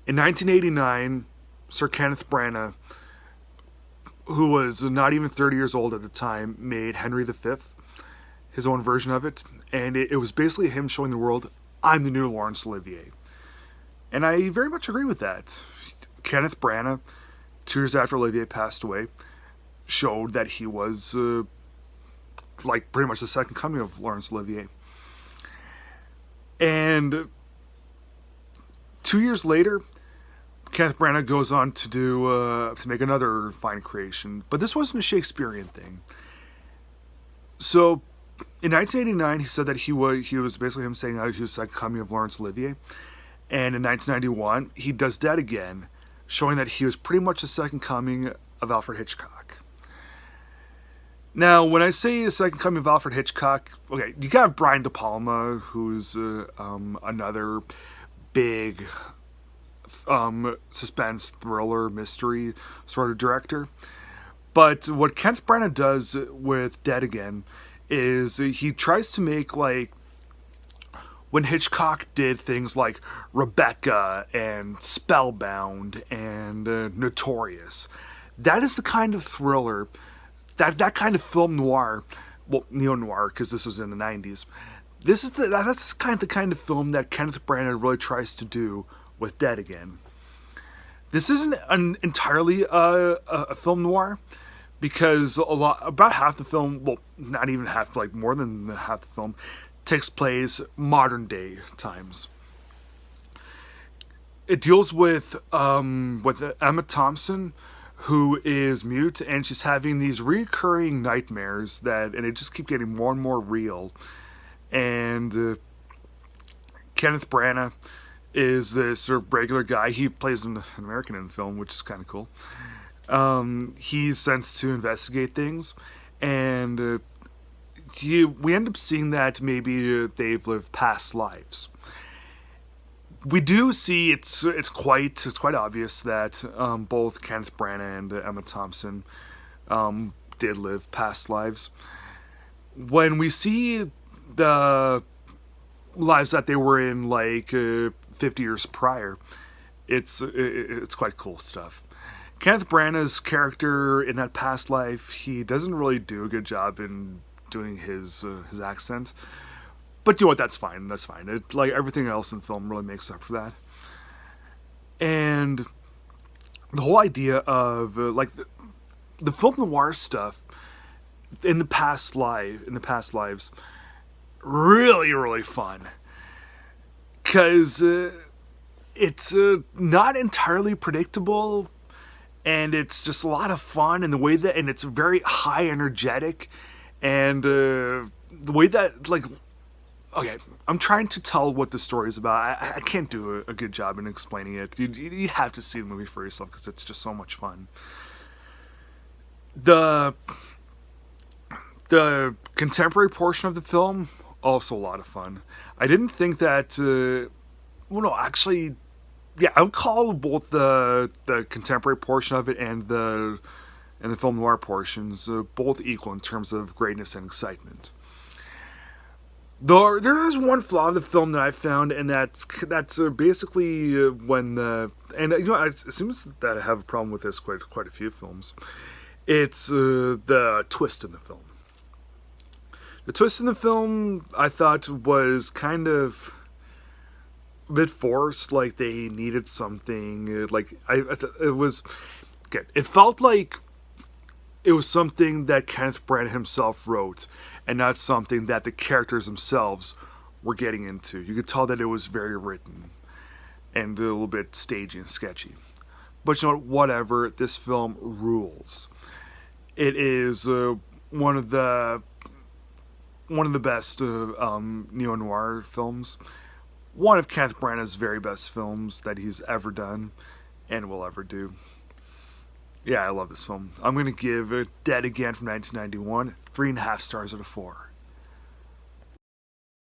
In 1989, Sir Kenneth Branagh, who was not even 30 years old at the time, made Henry V, his own version of it, and it was basically him showing the world, I'm the new Laurence Olivier. And I very much agree with that. Kenneth Branagh, 2 years after Olivier passed away, showed that he was like pretty much the second coming of Laurence Olivier. And 2 years later, Kenneth Branagh goes on to do to make another fine creation, but this wasn't a Shakespearean thing. So, in 1989, he said that he was basically him saying that he was the second coming of Laurence Olivier, and in 1991, he does that again, showing that he was pretty much the second coming of Alfred Hitchcock. Now, when I say the second coming of Alfred Hitchcock, okay, you got Brian De Palma, who's another big suspense, thriller, mystery sort of director. But what Kenneth Branagh does with Dead Again is he tries to make, like, when Hitchcock did things like Rebecca and Spellbound and Notorious. That is the kind of thriller, that kind of film noir, well, neo-noir, because this was in the 90s. That's the kind of film that Kenneth Branagh really tries to do with Dead Again. This isn't entirely a film noir, because about half the film, well, not even half, like more than half the film, takes place modern day times. It deals with Emma Thompson, who is mute, and she's having these recurring nightmares and they just keep getting more and more real. And Kenneth Branagh is this sort of regular guy. He plays an American in the film, which is kind of cool. He's sent to investigate things, and we end up seeing that maybe they've lived past lives. We do see it's quite obvious that both Kenneth Branagh and Emma Thompson did live past lives. When we see the lives that they were in, like 50 years prior, it's quite cool stuff. Kenneth Branagh's character in that past life, he doesn't really do a good job in doing his accent. But you know what, that's fine. It, like everything else in film, really makes up for that. And the whole idea of like the film noir stuff in the past lives, really, really fun. Because it's not entirely predictable, and it's just a lot of fun, and and it's very high energetic, and the way that, like, okay, I'm trying to tell what the story is about. I can't do a good job in explaining it. You have to see the movie for yourself because it's just so much fun. The contemporary portion of the film, also a lot of fun. I didn't think that. Well, no, actually, yeah, I would call both the contemporary portion of it and the film noir portions both equal in terms of greatness and excitement. Though there is one flaw in the film that I found, and that's basically when and you know, I assume that I have a problem with this quite a few films. It's the twist in the film. The twist in the film I thought was kind of a bit forced, like they needed something. It was. Okay, it felt like it was something that Kenneth Branagh himself wrote, and not something that the characters themselves were getting into. You could tell that it was very written and a little bit stagey and sketchy. But you know what? Whatever. This film rules. It is one of the best neo noir films. One of Kenneth Branagh's very best films that he's ever done and will ever do. Yeah, I love this film. I'm going to give Dead Again from 1991 3.5 stars out of 4.